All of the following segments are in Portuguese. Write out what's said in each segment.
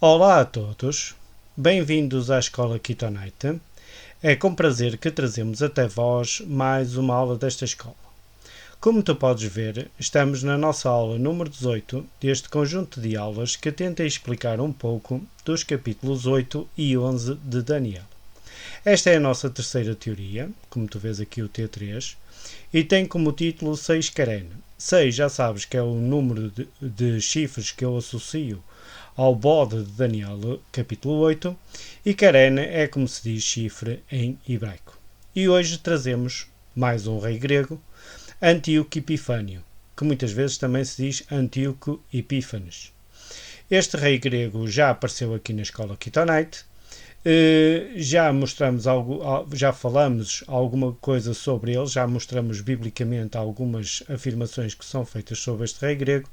Olá a todos, bem-vindos à Escola Kitonite. É com prazer que trazemos até vós mais uma aula desta escola. Como tu podes ver, estamos na nossa aula número 18 deste conjunto de aulas que tenta explicar um pouco dos capítulos 8 e 11 de Daniel. Esta é a nossa terceira teoria, como tu vês aqui o T3, e tem como título 6 Keren. 6 já sabes que é o número de chifres que eu associo ao bode de Daniel, capítulo 8, e Keren é como se diz chifre em hebraico. E hoje trazemos mais um rei grego, Antíoco Epifânio, que muitas vezes também se diz Antíoco Epífanes. Este rei grego já apareceu aqui na escola Kitonite. Já mostramos já falamos alguma coisa sobre ele, já mostramos biblicamente algumas afirmações que são feitas sobre este rei grego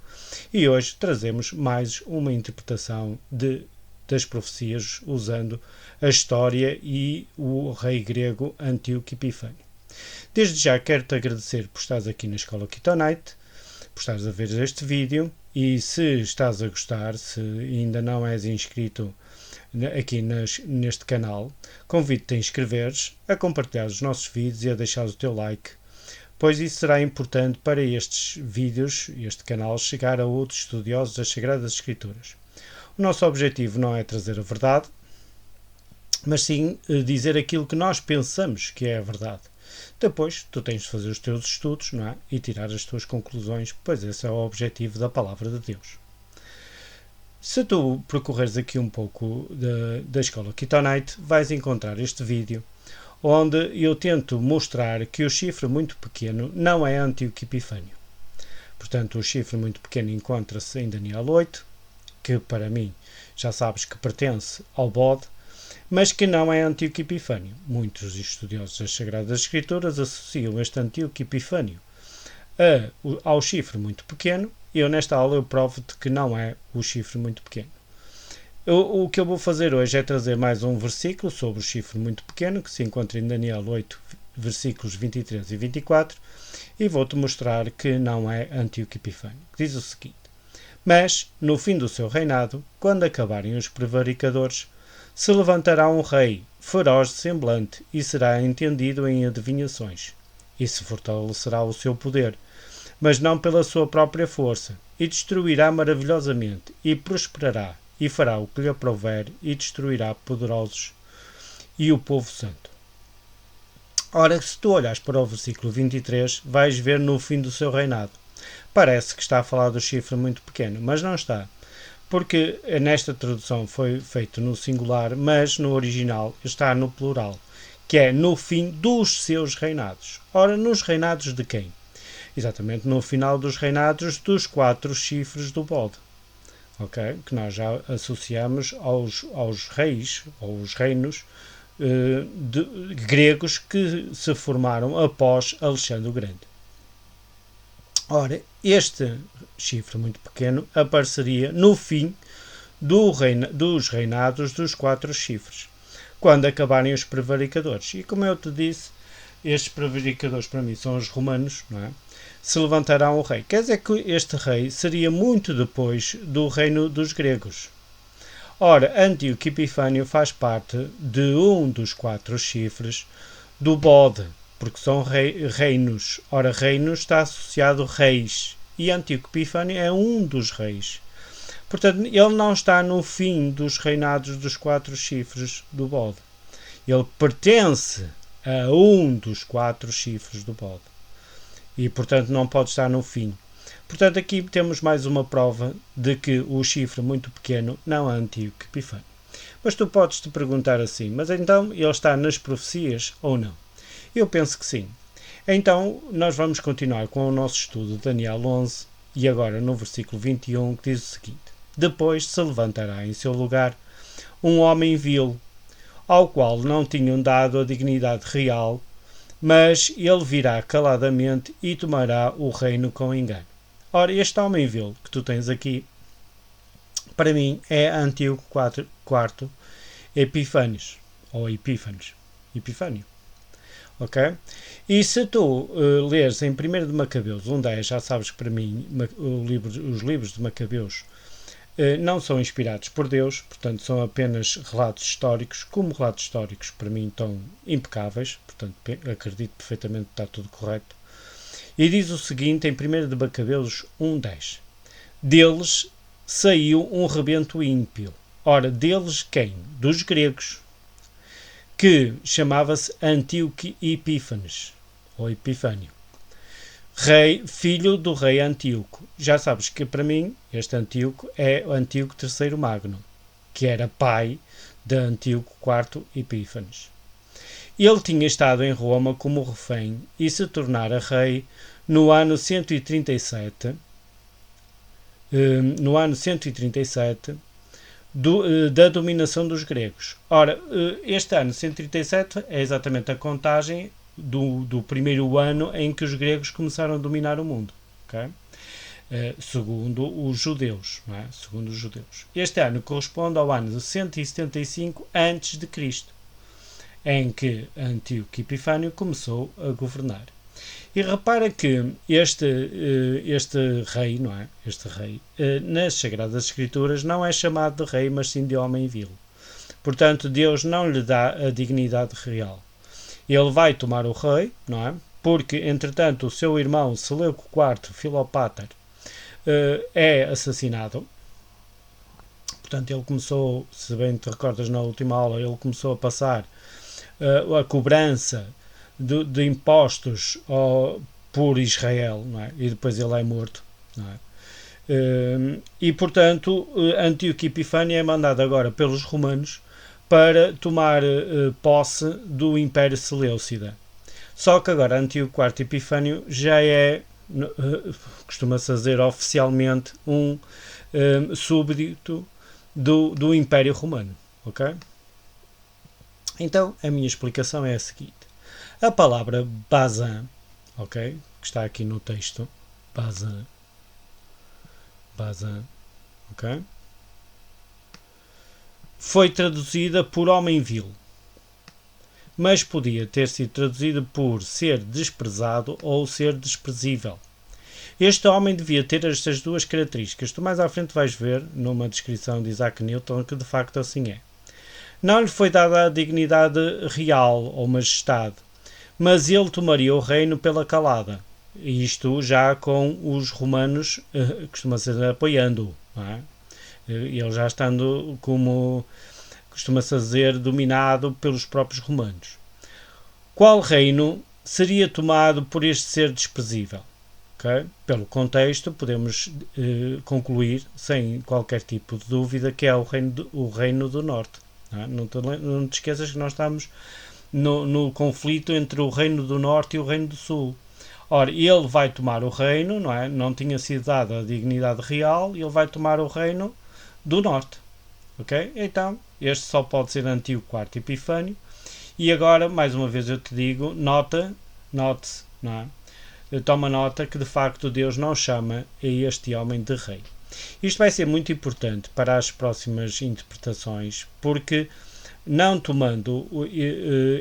e hoje trazemos mais uma interpretação das profecias usando a história e o rei grego Antíoco Epifânio. Desde já quero-te agradecer por estares aqui na Escola Kitonite, por estares a ver este vídeo e se estás a gostar, se ainda não és inscrito aqui neste canal, convido-te a inscreveres, a compartilhar os nossos vídeos e a deixar o teu like, pois isso será importante para estes vídeos, este canal, chegar a outros estudiosos das Sagradas Escrituras. O nosso objetivo não é trazer a verdade, mas sim dizer aquilo que nós pensamos que é a verdade. Depois, tu tens de fazer os teus estudos, não é? E tirar as tuas conclusões, pois esse é o objetivo da Palavra de Deus. Se tu percorreres aqui um pouco da escola Kitonite, vais encontrar este vídeo onde eu tento mostrar que o chifre muito pequeno não é Antíoco Epifânio. Portanto, o chifre muito pequeno encontra-se em Daniel 8, que para mim já sabes que pertence ao bode, mas que não é Antíoco Epifânio. Muitos estudiosos das Sagradas Escrituras associam este Antíoco Epifânio ao chifre muito pequeno. Eu nesta aula eu provo-te que não é o chifre muito pequeno. O que eu vou fazer hoje é trazer mais um versículo sobre o chifre muito pequeno, que se encontra em Daniel 8, versículos 23 e 24, e vou-te mostrar que não é Antíoco Epifânio. Diz o seguinte: mas, no fim do seu reinado, quando acabarem os prevaricadores, se levantará um rei, feroz de semblante, e será entendido em adivinhações, e se fortalecerá o seu poder, mas não pela sua própria força, e destruirá maravilhosamente, e prosperará, e fará o que lhe aprouver, e destruirá poderosos e o povo santo. Ora, se tu olhas para o versículo 23, vais ver no fim do seu reinado. Parece que está a falar do chifre muito pequeno, mas não está, porque nesta tradução foi feito no singular, mas no original está no plural, que é no fim dos seus reinados. Ora, nos reinados de quem? Exatamente no final dos reinados dos 4 chifres do bode, okay? Que nós já associamos aos reis, aos reinos gregos que se formaram após Alexandre o Grande. Ora, este chifre muito pequeno apareceria no fim dos reinados dos 4 chifres, quando acabarem os prevaricadores. E como eu te disse, estes prevaricadores para mim são os romanos, não é? Se levantará um rei. Quer dizer que este rei seria muito depois do reino dos gregos. Ora, Antíoco Epifânio faz parte de um dos 4 chifres do bode, porque são reinos. Ora, reinos está associado a reis, e Antíoco Epifânio é um dos reis. Portanto, ele não está no fim dos reinados dos 4 chifres do bode. Ele pertence a um dos 4 chifres do bode. E, portanto, não pode estar no fim. Portanto, aqui temos mais uma prova de que o chifre muito pequeno não é Antíoco Epifânio. Mas tu podes te perguntar assim, mas então ele está nas profecias ou não? Eu penso que sim. Então, nós vamos continuar com o nosso estudo de Daniel 11 e agora no versículo 21 que diz o seguinte: depois se levantará em seu lugar um homem vil, ao qual não tinham dado a dignidade real, mas ele virá caladamente e tomará o reino com engano. Ora, este homem vil que tu tens aqui, para mim, é Antíoco IV Epífanes, ou Epífanes, Epifânio. Ok? E se tu leres em 1 de Macabeus 1.10, já sabes que para mim os livros de Macabeus não são inspirados por Deus, portanto são apenas relatos históricos, como relatos históricos para mim estão impecáveis, portanto acredito perfeitamente que está tudo correto. E diz o seguinte em 1 de Macabeus 1:10: deles saiu um rebento ímpio. Ora, deles quem? Dos gregos, que chamava-se Antíoco Epífanes, ou Epifânio, filho do rei Antíoco. Já sabes que para mim este Antíoco é o Antíoco III Magno, que era pai de Antíoco IV Epífanes. Ele tinha estado em Roma como refém e se tornara rei no ano 137, da dominação dos gregos. Ora, este ano 137 é exatamente a contagem do primeiro ano em que os gregos começaram a dominar o mundo, okay? Segundo os judeus, não é? Segundo os judeus. Este ano corresponde ao ano de 175 a.C., em que Antíoco Epifânio começou a governar. E repara que este rei, não é? Este rei, nas Sagradas Escrituras não é chamado de rei, mas sim de homem vil. Portanto, Deus não lhe dá a dignidade real. Ele vai tomar o rei, não é? Porque, entretanto, o seu irmão Seleuco IV, Filopáter, é assassinado. Portanto, ele começou, se bem te recordas na última aula, ele começou a passar a cobrança de impostos por Israel, não é? E depois ele é morto, não é? E portanto Antíoco Epifânio é mandado agora pelos romanos para tomar posse do Império Seleucida. Só que agora Antíoco IV Epifânio já é, costuma-se dizer oficialmente, um súbdito do Império Romano, ok? Então a minha explicação é a seguinte: a palavra Bazan, ok, que está aqui no texto, Bazan, ok, foi traduzida por homem vil, mas podia ter sido traduzida por ser desprezado ou ser desprezível. Este homem devia ter estas duas características. Tu mais à frente vais ver, numa descrição de Isaac Newton, que de facto assim é. Não lhe foi dada a dignidade real ou majestade, mas ele tomaria o reino pela calada. Isto já com os romanos, costuma-se dizer, apoiando-o. Não é? Ele já estando, como costuma-se dizer, dominado pelos próprios romanos. Qual reino seria tomado por este ser desprezível? Okay? Pelo contexto, podemos concluir, sem qualquer tipo de dúvida, que é o reino do Norte. Não te esqueças que nós estamos no conflito entre o Reino do Norte e o Reino do Sul. Ora, ele vai tomar o reino, não é? Não tinha sido dada a dignidade real, ele vai tomar o reino do Norte. Ok? Então, este só pode ser Antíoco IV Epifânio. E agora, mais uma vez eu te digo, note, não é? Toma nota que de facto Deus não chama a este homem de rei. Isto vai ser muito importante para as próximas interpretações, porque não tomando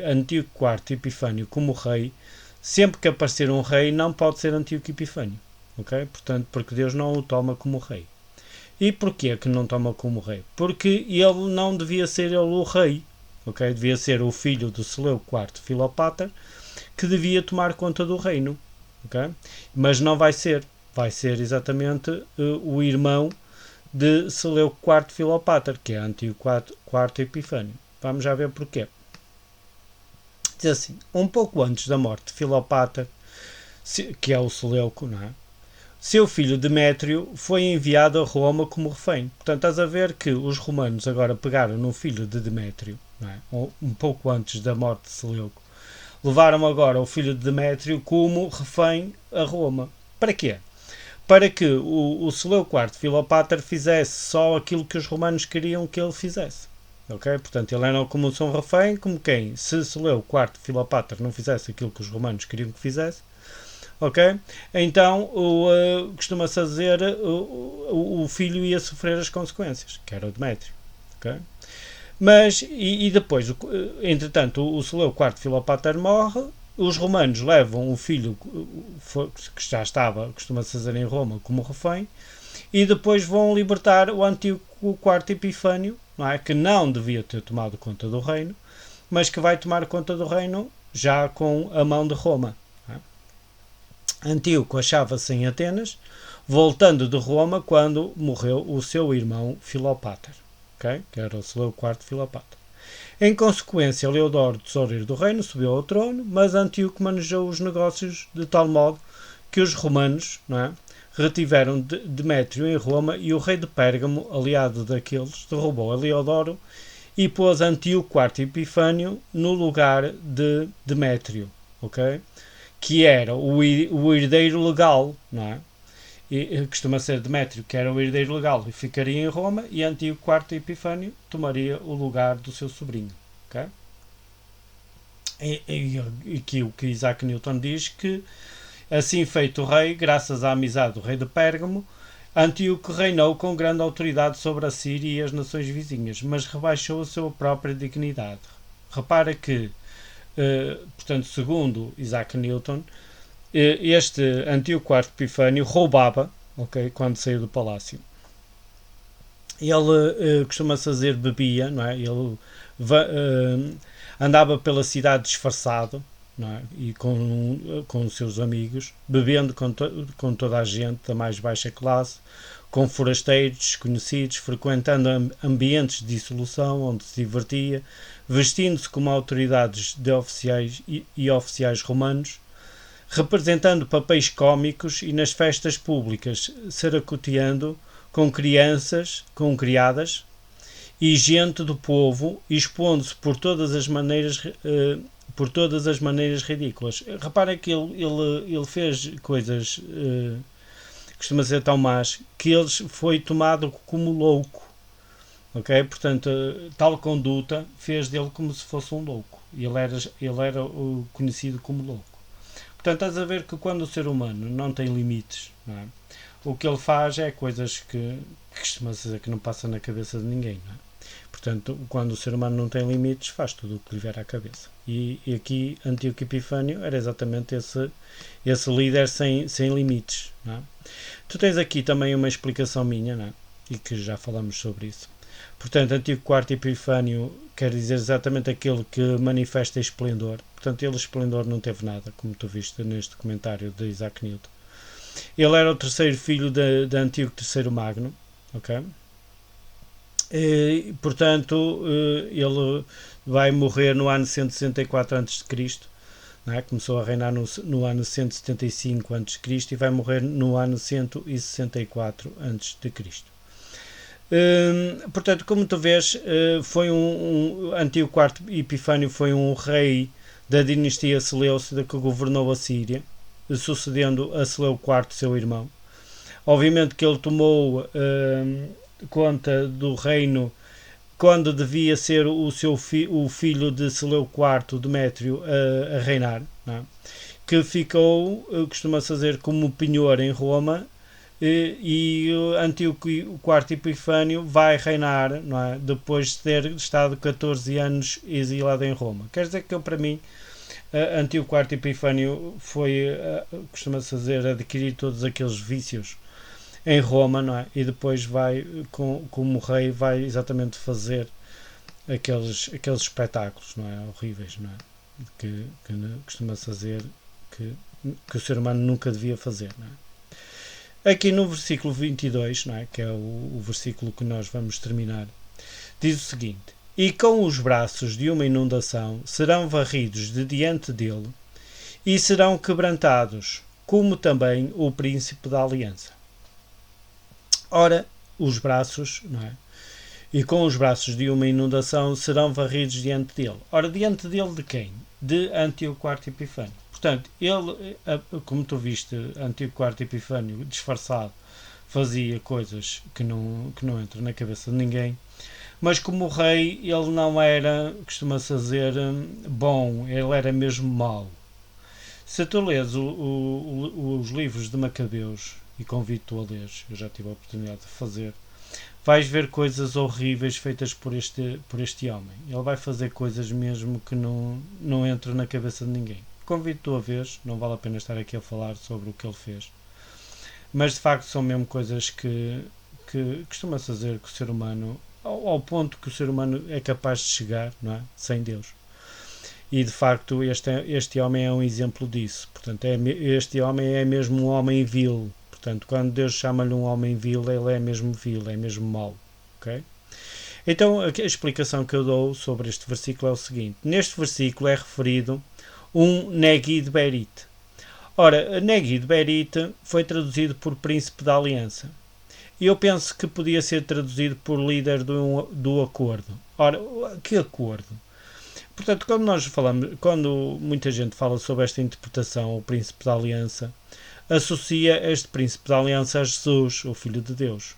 Antíoco IV Epifânio como rei, sempre que aparecer um rei não pode ser Antíoco Epifânio, ok? Portanto, porque Deus não o toma como rei. E porquê que não toma como rei? Porque ele não devia ser ele o rei, ok? Devia ser o filho do Seleuco IV Filopáter que devia tomar conta do reino, ok? Mas não vai ser. Vai ser exatamente o irmão de Seleuco IV Filopáter, que é Antíoco IV Epifânio. Vamos já ver porquê. Diz assim: um pouco antes da morte de Filopáter, que é o Seleuco, não é? Seu filho Demétrio foi enviado a Roma como refém. Portanto, estás a ver que os romanos agora pegaram no filho de Demétrio, não é? Um pouco antes da morte de Seleuco. Levaram agora o filho de Demétrio como refém a Roma. Para quê? Para que o Seleuco IV Filopáter fizesse só aquilo que os romanos queriam que ele fizesse. Okay? Portanto, ele era como um refém, como quem? Se Seleuco IV Filopáter não fizesse aquilo que os romanos queriam que fizesse, ok? Então, costuma-se dizer, o filho ia sofrer as consequências, que era o Demétrio. Okay? Mas, e depois, entretanto, o Seleuco IV Filopáter morre. Os romanos levam o filho que já estava, costuma-se dizer, em Roma como refém, e depois vão libertar o Antíoco IV Epifânio, não é? Que não devia ter tomado conta do reino, mas que vai tomar conta do reino já com a mão de Roma. Não é? Antíoco achava-se em Atenas, voltando de Roma quando morreu o seu irmão Filopater, okay? Que era o Seleuco IV Filopater. Em consequência, Leodoro, tesoureiro do reino, subiu ao trono, mas Antíoco manejou os negócios de tal modo que os romanos, não é, retiveram Demétrio em Roma e o rei de Pérgamo, aliado daqueles, derrubou a Leodoro e pôs Antíoco IV Epifânio no lugar de Demétrio, okay? Que era o herdeiro legal, não é? E costuma ser Demétrio, que era o herdeiro legal, e ficaria em Roma, e Antíoco IV Epifânio tomaria o lugar do seu sobrinho. Okay? E aqui o que Isaac Newton diz que, assim feito o rei, graças à amizade do rei de Pérgamo, Antíoco reinou com grande autoridade sobre a Síria e as nações vizinhas, mas rebaixou a sua própria dignidade. Repara que, portanto, segundo Isaac Newton, este Antíoco IV Epifânio roubava, okay, quando saiu do palácio. Ele costuma-se dizer bebia, não é? Ele andava pela cidade disfarçado, não é? E com os seus amigos, bebendo com toda a gente da mais baixa classe, com forasteiros desconhecidos, frequentando ambientes de dissolução onde se divertia, vestindo-se como autoridades de oficiais e oficiais romanos, representando papéis cómicos e nas festas públicas, saracoteando com crianças, com criadas e gente do povo, expondo-se por todas as maneiras ridículas. Repara que ele fez coisas costuma ser tão más que ele foi tomado como louco. Ok? Portanto, tal conduta fez dele como se fosse um louco. Ele era conhecido como louco. Portanto, estás a ver que quando o ser humano não tem limites, não é? O que ele faz é coisas que costuma-se dizer que não passa na cabeça de ninguém. Não é? Portanto, quando o ser humano não tem limites, faz tudo o que lhe vier à cabeça. E aqui, Antíoco Epifânio era exatamente esse líder sem limites. Não é? Tu tens aqui também uma explicação minha, não é? E que já falamos sobre isso. Portanto, Antíoco IV Epifânio quer dizer exatamente aquele que manifesta esplendor. Portanto, ele esplendor não teve nada, como tu viste neste comentário de Isaac Newton. Ele era o terceiro filho de Antíoco III Magno, ok? E, portanto, ele vai morrer no ano 164 a.C., não é? Começou a reinar no ano 175 a.C. e vai morrer no ano 164 a.C. Portanto, como tu vês, foi Antíoco IV Epifânio foi um rei da dinastia Seleucida que governou a Síria, sucedendo a Seleuco IV, seu irmão. Obviamente que ele tomou conta do reino quando devia ser o filho de Seleuco IV, Demétrio, a reinar, não é? Que ficou, costuma-se dizer, como penhor em Roma, e Antíoco IV Epifânio vai reinar, não é? Depois de ter estado 14 anos exilado em Roma. Quer dizer que, para mim, Antíoco IV Epifânio foi, costuma-se dizer, adquirir todos aqueles vícios em Roma, não é? E depois vai, como rei, vai exatamente fazer aqueles espetáculos, não é? Horríveis, não é? Que costuma-se dizer que o ser humano nunca devia fazer, não é? Aqui no versículo 22, não é? Que é o versículo que nós vamos terminar, diz o seguinte: e com os braços de uma inundação serão varridos de diante dele e serão quebrantados, como também o príncipe da aliança. Ora, os braços, não é? E com os braços de uma inundação serão varridos diante dele. Ora, diante dele de quem? De Antíoco IV Epifânio. Portanto, ele, como tu viste, Antíoco IV Epifânio, disfarçado, fazia coisas que não entram na cabeça de ninguém. Mas como rei, ele não era, costuma-se dizer, bom, ele era mesmo mau. Se tu lês os livros de Macabeus, e convido-te a ler, eu já tive a oportunidade de fazer, vais ver coisas horríveis feitas por este homem. Ele vai fazer coisas mesmo que não entram na cabeça de ninguém. Convido-te a ver, não vale a pena estar aqui a falar sobre o que ele fez. mas de facto são mesmo coisas que costuma-se dizer que o ser humano, ao ponto que o ser humano é capaz de chegar, não é? Sem Deus. E de facto este homem é um exemplo disso. Portanto, este homem é mesmo um homem vil. Portanto, quando Deus chama-lhe um homem vil, ele é mesmo vil, é mesmo mau. Okay? Então, a explicação que eu dou sobre este versículo é o seguinte. Neste versículo é referido um Negid Berit. Ora, Negid Berit foi traduzido por príncipe da aliança. E eu penso que podia ser traduzido por líder do acordo. Ora, que acordo? Portanto, quando muita gente fala sobre esta interpretação, o príncipe da aliança, associa este príncipe da aliança a Jesus, o Filho de Deus.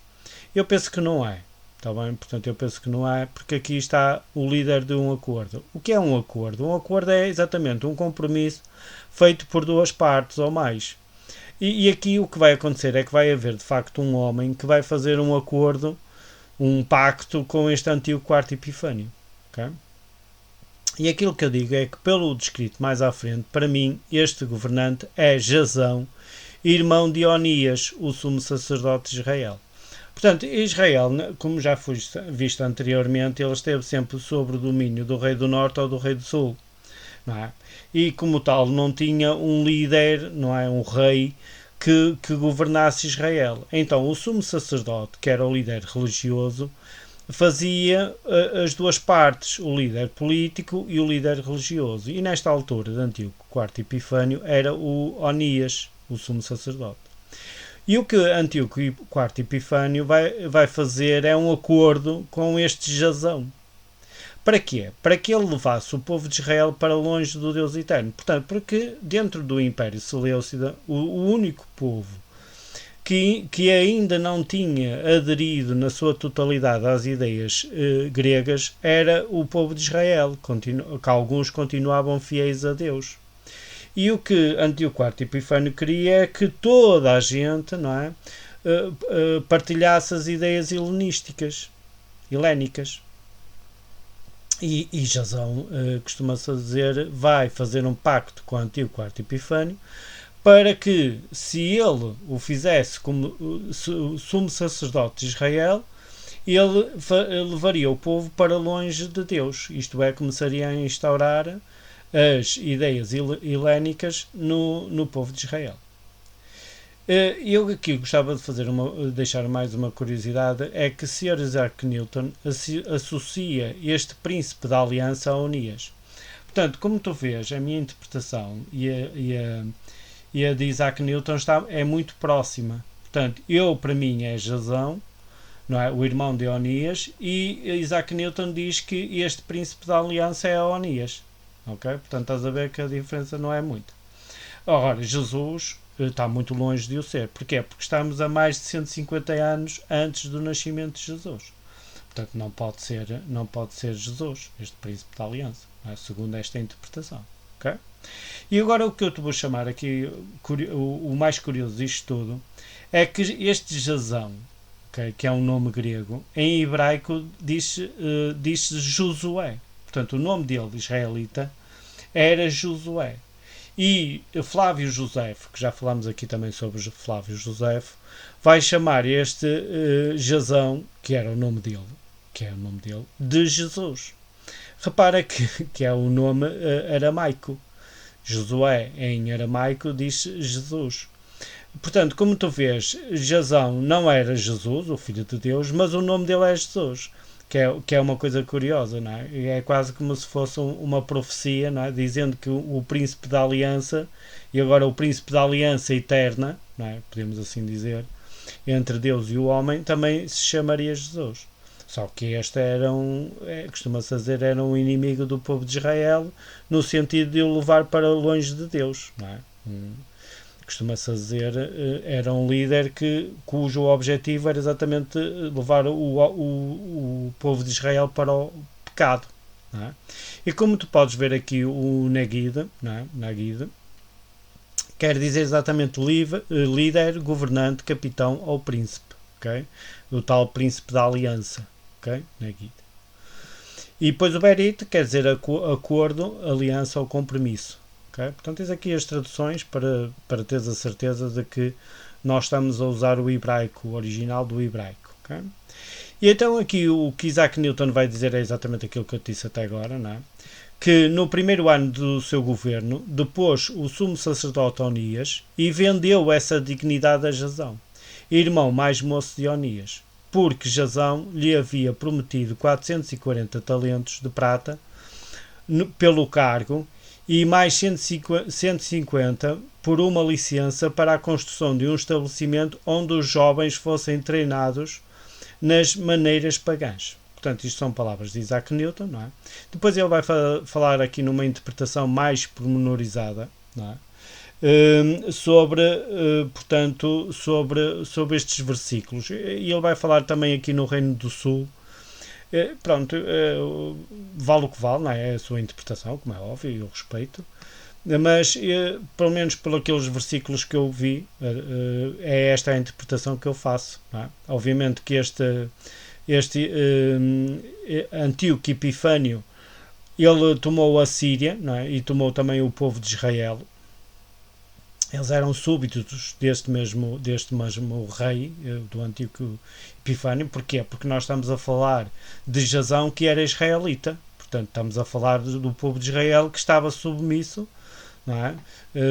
Eu penso que não é. Está bem? Portanto, eu penso que não é, porque aqui está o líder de um acordo. O que é um acordo? Um acordo é exatamente um compromisso feito por duas partes ou mais. E aqui o que vai acontecer é que vai haver, de facto, um homem que vai fazer um acordo, um pacto com este Antíoco IV Epifânio. Okay? E aquilo que eu digo é que, pelo descrito mais à frente, para mim, este governante é Jasão, irmão de Onias, o sumo sacerdote de Israel. Portanto, Israel, como já foi visto anteriormente, ele esteve sempre sob o domínio do rei do norte ou do rei do sul. Não é? E como tal não tinha um líder, não é, um rei que governasse Israel. Então o sumo sacerdote, que era o líder religioso, fazia as duas partes, o líder político e o líder religioso. E nesta altura de Antíoco IV Epifânio era o Onias, o sumo sacerdote. E o que Antíoco IV Epifânio vai fazer é um acordo com este Jasão. Para quê? Para que ele levasse o povo de Israel para longe do Deus Eterno. Portanto, porque dentro do Império Seleucida, o único povo que ainda não tinha aderido na sua totalidade às ideias gregas era o povo de Israel, que alguns continuavam fiéis a Deus. E o que Antíoco IV Epifânio queria é que toda a gente, não é, partilhasse as ideias helénicas. E Jasão, costuma-se dizer, vai fazer um pacto com Antíoco IV Epifânio para que, se ele o fizesse como sumo sacerdote de Israel, ele levaria o povo para longe de Deus. Isto é, começaria a instaurar as ideias helénicas no povo de Israel. Eu aqui gostava de deixar mais uma curiosidade, é que Sr. Isaac Newton associa este príncipe da aliança a Onias. Portanto, como tu vês, a minha interpretação e a de Isaac Newton é muito próxima. Portanto, para mim é Jasão, não é? O irmão de Onias, e Isaac Newton diz que este príncipe da aliança é Onias. Okay? Portanto, estás a ver que a diferença não é muita. Ora, Jesus está muito longe de o ser. Porquê? Porque estamos a mais de 150 anos antes do nascimento de Jesus. Portanto, não pode ser Jesus, este príncipe da aliança, é? Segundo esta interpretação. Okay? E agora o que eu te vou chamar aqui, o mais curioso disto tudo, é que este Jasão, okay, que é um nome grego, em hebraico diz Josué. Portanto, o nome dele, israelita, era Josué. E Flávio Josefo, que já falámos aqui também sobre Flávio Josefo, vai chamar este Jasão, que é o nome dele, de Jesus. Repara que é o nome aramaico. Josué, em aramaico, diz Jesus. Portanto, como tu vês, Jasão não era Jesus, o Filho de Deus, mas o nome dele é Jesus. Que é uma coisa curiosa, não é? É quase como se fosse uma profecia, não é? Dizendo que o príncipe da aliança, e agora o príncipe da aliança eterna, não é? Podemos assim dizer, entre Deus e o homem, também se chamaria Jesus. Só que este costuma-se dizer, era um inimigo do povo de Israel, no sentido de o levar para longe de Deus, não é? Costuma-se dizer, era um líder cujo objetivo era exatamente levar o povo de Israel para o pecado. Não é? E como tu podes ver aqui, o Negid, não é? Negid, quer dizer exatamente líder, governante, capitão ou príncipe. Okay? O tal príncipe da aliança. Okay? Negid. E depois o Berit quer dizer acordo, aliança ou compromisso. Okay? Portanto, tens aqui as traduções para teres a certeza de que nós estamos a usar o hebraico, o original do hebraico. Okay? E então aqui o que Isaac Newton vai dizer é exatamente aquilo que eu disse até agora, não é? Que no primeiro ano do seu governo, depôs o sumo sacerdote Onias e vendeu essa dignidade a Jasão, irmão mais moço de Onias, porque Jasão lhe havia prometido 440 talentos de prata pelo cargo e mais 150 por uma licença para a construção de um estabelecimento onde os jovens fossem treinados nas maneiras pagãs. Portanto, isto são palavras de Isaac Newton, não é? Depois ele vai falar aqui numa interpretação mais pormenorizada, não é? Sobre estes versículos. E ele vai falar também aqui no Reino do Sul. Pronto, vale o que vale, não é? É a sua interpretação, como é óbvio, e eu respeito. Mas, pelo menos por aqueles versículos que eu vi, é esta a interpretação que eu faço. Não é? Obviamente que este Antíoco Epifânio, ele tomou a Síria, não é? E tomou também o povo de Israel. Eles eram súbditos deste mesmo rei, do Antíoco Epifânio. Porquê? Porque nós estamos a falar de Jasão, que era israelita. Portanto, estamos a falar do povo de Israel que estava submisso, não é?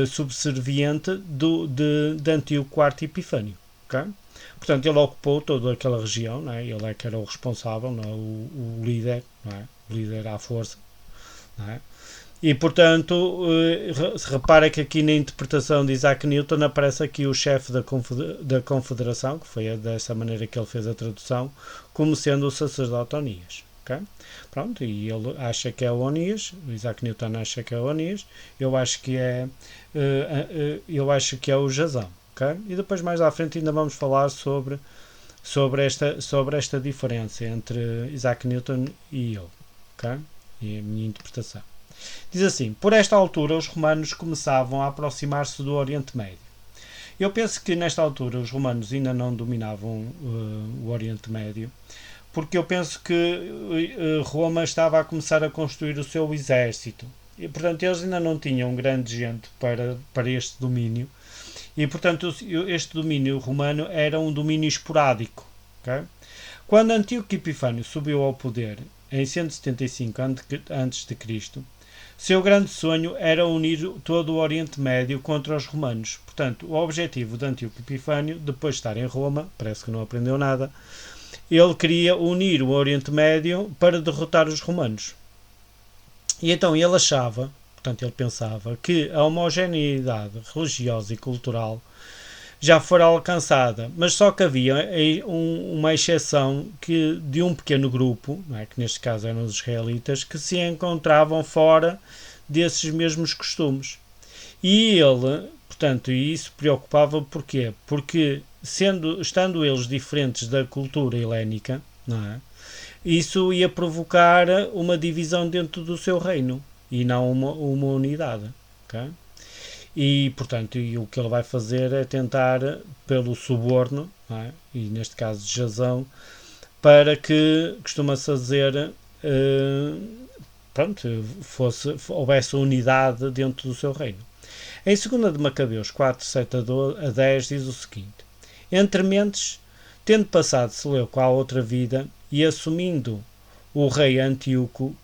Subserviente de Antíoco IV Epifânio. Okay? Portanto, ele ocupou toda aquela região, não é? Ele é que era o responsável, não é? O líder, não é? O líder à força. Não é? E, portanto, repara que aqui na interpretação de Isaac Newton aparece aqui o chefe da confederação, que foi dessa maneira que ele fez a tradução, como sendo o sacerdote Onias. Okay? Pronto, e ele acha que é o Onias, o Isaac Newton acha que é o Onias, eu acho que é o Jasão. Okay? E depois mais à frente ainda vamos falar sobre esta diferença entre Isaac Newton e eu. Okay? E a minha interpretação. Diz assim: por esta altura os romanos começavam a aproximar-se do Oriente Médio. Eu penso que nesta altura os romanos ainda não dominavam o Oriente Médio, porque eu penso que Roma estava a começar a construir o seu exército. E, portanto, eles ainda não tinham grande gente para este domínio. E, portanto, este domínio romano era um domínio esporádico. Okay? Quando Antíoco Epifânio subiu ao poder, em 175 a.C., seu grande sonho era unir todo o Oriente Médio contra os romanos. Portanto, o objetivo de Antíoco Epifânio, depois de estar em Roma, parece que não aprendeu nada, ele queria unir o Oriente Médio para derrotar os romanos. E então ele achava, portanto ele pensava, que a homogeneidade religiosa e cultural já fora alcançada, mas só que havia uma exceção de um pequeno grupo, não é, que neste caso eram os israelitas, que se encontravam fora desses mesmos costumes. E ele, portanto, isso preocupava porquê? Porque estando eles diferentes da cultura helénica, não é? Isso ia provocar uma divisão dentro do seu reino e não uma unidade. Okay? E, portanto, o que ele vai fazer é tentar, pelo suborno, não é? E neste caso de Jasão, para que, costuma-se dizer, houvesse unidade dentro do seu reino. Em 2 de Macabeus 4, 7 a 10 diz o seguinte: entre mentes, tendo passado Seleuco à outra vida e assumindo o rei Antíoco,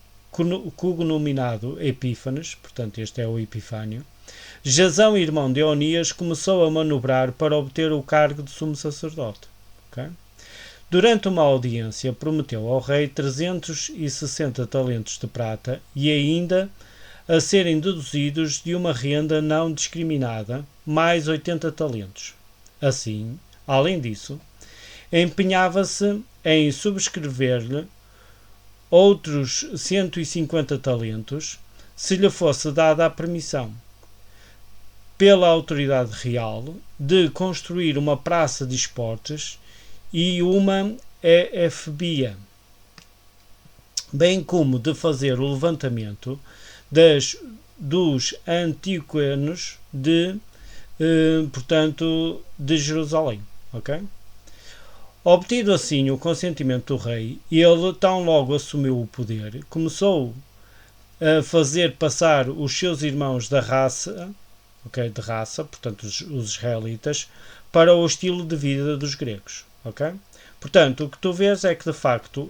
cognominado Epífanes, portanto este é o Epifânio, Jasão, irmão de Onias, começou a manobrar para obter o cargo de sumo sacerdote. Okay? Durante uma audiência, prometeu ao rei 360 talentos de prata e ainda a serem deduzidos de uma renda não discriminada, mais 80 talentos. Assim, além disso, empenhava-se em subscrever-lhe outros 150 talentos, se lhe fosse dada a permissão, pela autoridade real, de construir uma praça de esportes e uma efebia, bem como de fazer o levantamento dos antíquanos de Jerusalém. Okay? Obtido assim o consentimento do rei, ele, tão logo assumiu o poder, começou a fazer passar os seus irmãos de raça, portanto os israelitas, para o estilo de vida dos gregos. Okay? Portanto, o que tu vês é que, de facto,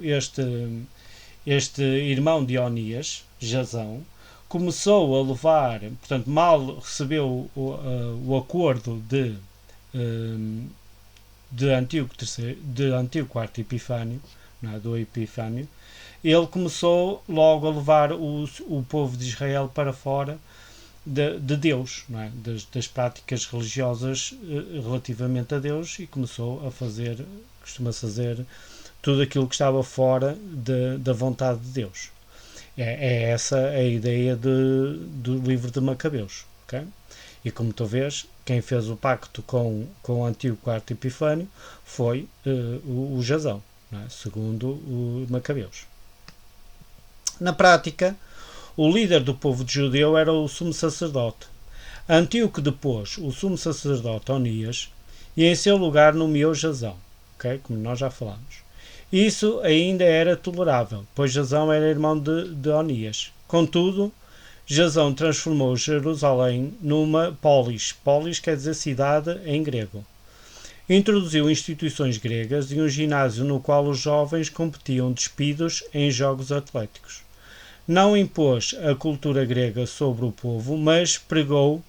este irmão de Onias, Jasão, começou a levar, portanto, mal recebeu o acordo de Antíoco IV Epifânio, não é, do Epifânio, ele começou logo a levar o povo de Israel para fora de Deus, não é? das práticas religiosas relativamente a Deus, e começou a fazer, costuma-se fazer, tudo aquilo que estava fora da vontade de Deus. É essa a ideia do livro de Macabeus. Okay? E como tu vês, quem fez o pacto com Antíoco IV Epifânio foi o Jasão, não é? Segundo o Macabeus. Na prática, o líder do povo judeu era o sumo sacerdote. Antíoco depôs o sumo sacerdote Onias e em seu lugar nomeou Jasão, okay? Como nós já falámos. Isso ainda era tolerável, pois Jasão era irmão de Onias. Contudo, Jasão transformou Jerusalém numa polis. Polis quer dizer cidade em grego. Introduziu instituições gregas e um ginásio no qual os jovens competiam despidos em jogos atléticos. Não impôs a cultura grega sobre o povo, mas pregou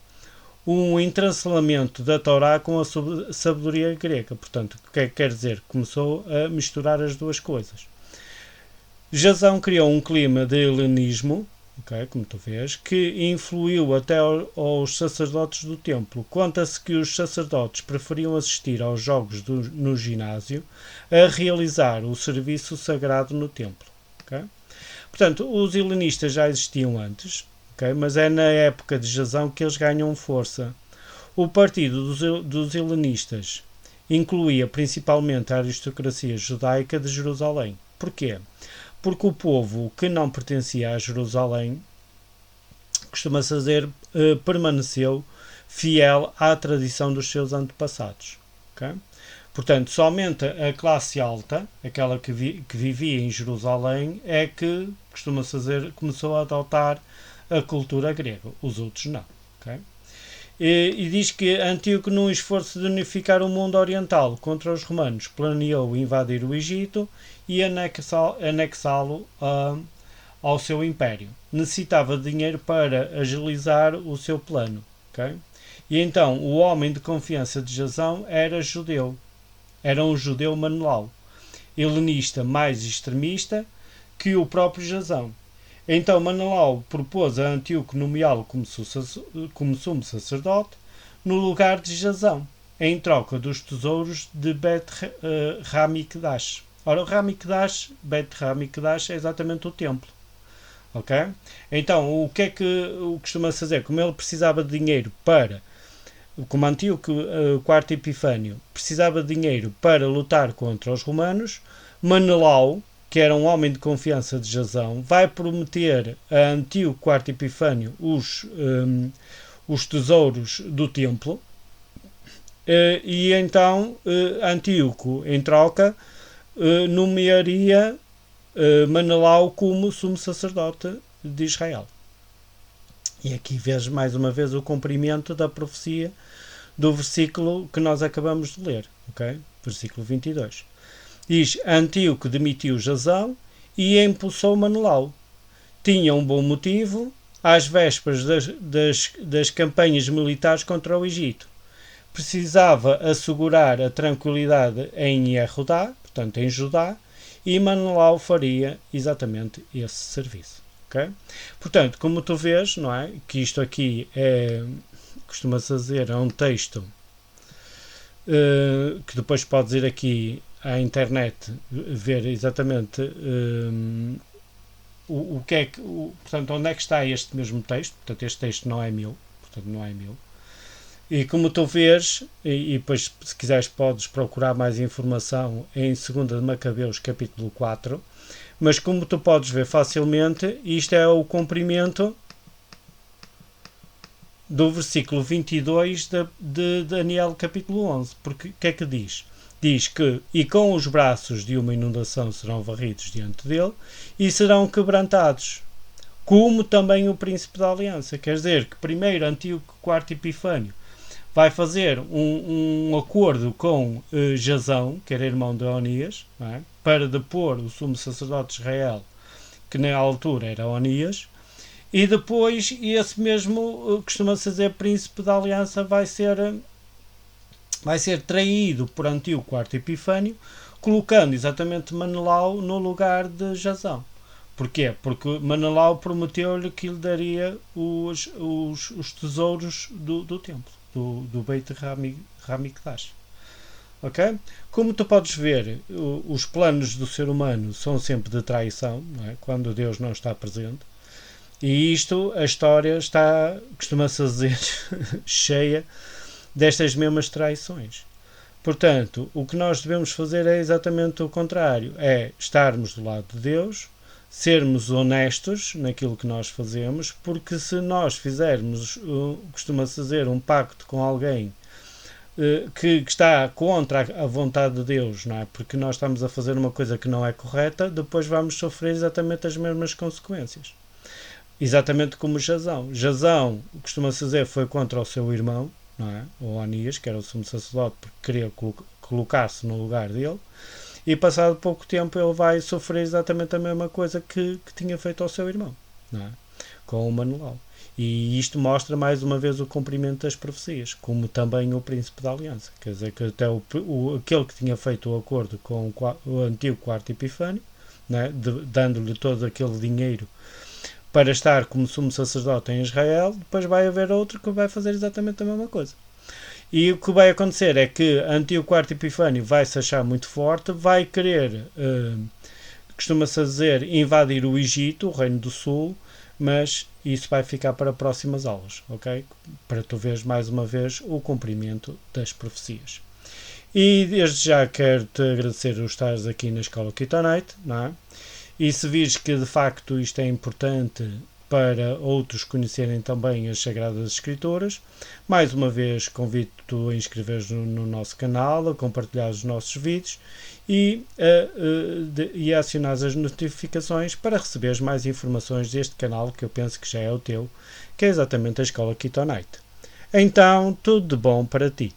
um entrancelamento da Torá com a sabedoria grega. Portanto, o que é que quer dizer? Começou a misturar as duas coisas. Jasão criou um clima de helenismo, okay, como tu vês, que influiu até aos sacerdotes do templo. Conta-se que os sacerdotes preferiam assistir aos jogos no ginásio a realizar o serviço sagrado no templo. Okay? Portanto, os helenistas já existiam antes, okay? Mas é na época de Jasão que eles ganham força. O partido dos helenistas incluía principalmente a aristocracia judaica de Jerusalém. Porquê? Porque o povo que não pertencia a Jerusalém, costuma-se dizer, permaneceu fiel à tradição dos seus antepassados. Okay? Portanto, somente a classe alta, aquela que vivia em Jerusalém, é que, costuma-se dizer, começou a adotar a cultura grega. Os outros não. Okay? E diz que Antíoco, num esforço de unificar o mundo oriental contra os romanos, planeou invadir o Egito e anexá-lo ao seu império. Necessitava de dinheiro para agilizar o seu plano. Okay? E então o homem de confiança de Jasão era judeu. Era um judeu Manuel, helenista mais extremista que o próprio Jasão. Então Manuel propôs a Antíoco nomeá-lo como sumo sacerdote no lugar de Jasão, em troca dos tesouros de Bet-Ramikdash. Ora, o Ramikdash, Bet-Ramikdash é exatamente o templo. Ok? Então, o que é que costuma-se fazer? Como ele precisava de dinheiro como Antíoco IV Epifânio precisava de dinheiro para lutar contra os romanos, Menelau, que era um homem de confiança de Jasão, vai prometer a Antíoco IV Epifânio os tesouros do templo, e então Antíoco, em troca, nomearia Menelau como sumo sacerdote de Israel. E aqui vês mais uma vez o cumprimento da profecia do versículo que nós acabamos de ler, okay? Versículo 22. Diz: Antíoco demitiu Jasão e expulsou Menelau. Tinha um bom motivo às vésperas das campanhas militares contra o Egito. Precisava assegurar a tranquilidade em Yehudá, portanto em Judá, e Menelau faria exatamente esse serviço. Okay? Portanto, como tu vês, não é? Que isto aqui costuma-se dizer, é um texto que depois podes ir aqui à internet ver exatamente o que é que, portanto, onde é que está este mesmo texto. Portanto, este texto não é meu, portanto, não é meu. E como tu vês, e depois se quiseres podes procurar mais informação em 2 de Macabeus capítulo 4, mas como tu podes ver facilmente, isto é o cumprimento do versículo 22 de Daniel capítulo 11. Porque o que é que diz? Diz que, e com os braços de uma inundação serão varridos diante dele, e serão quebrantados, como também o príncipe da aliança. Quer dizer que primeiro Antíoco IV Epifânio vai fazer um acordo com Jazão, que era irmão de Onias, não é? Para depor o sumo sacerdote de Israel, que na altura era Onias, e depois esse mesmo, costuma-se dizer, príncipe da aliança vai ser traído por Antíoco IV Epifânio, colocando exatamente Menelau no lugar de Jazão. Porquê? Porque Menelau prometeu-lhe que lhe daria os tesouros do templo, do Beit Hamikdash. Ok? Como tu podes ver, os planos do ser humano são sempre de traição, não é? Quando Deus não está presente. E isto, a história está, costuma-se dizer, cheia destas mesmas traições. Portanto, o que nós devemos fazer é exatamente o contrário. É estarmos do lado de Deus, sermos honestos naquilo que nós fazemos, porque se nós fizermos, costuma-se dizer, um pacto com alguém que está contra a vontade de Deus, não é? Porque nós estamos a fazer uma coisa que não é correta, depois vamos sofrer exatamente as mesmas consequências. Exatamente como Jazão. Jazão, costuma-se dizer, foi contra o seu irmão, não é? O Onias, que era o sumo sacerdote, porque queria colocar-se no lugar dele, e passado pouco tempo ele vai sofrer exatamente a mesma coisa que tinha feito ao seu irmão, não é? Com o Menelau. E isto mostra mais uma vez o cumprimento das profecias, como também o príncipe da aliança. Quer dizer, que até aquele que tinha feito o acordo com o antigo quarto Epifânio, né, dando-lhe todo aquele dinheiro para estar como sumo sacerdote em Israel, depois vai haver outro que vai fazer exatamente a mesma coisa. E o que vai acontecer é que Antíoco IV Epifânio vai se achar muito forte, vai querer, costuma-se dizer, invadir o Egito, o Reino do Sul, mas isso vai ficar para próximas aulas, ok? Para tu veres mais uma vez o cumprimento das profecias. E desde já quero-te agradecer por estares aqui na Escola Kitonite, não é? E se vires que de facto isto é importante para outros conhecerem também as Sagradas Escrituras, mais uma vez convido-te a inscreveres no nosso canal, a compartilhar os nossos vídeos e a acionar as notificações para receberes mais informações deste canal, que eu penso que já é o teu, que é exatamente a Escola Kitonite. Então, tudo de bom para ti.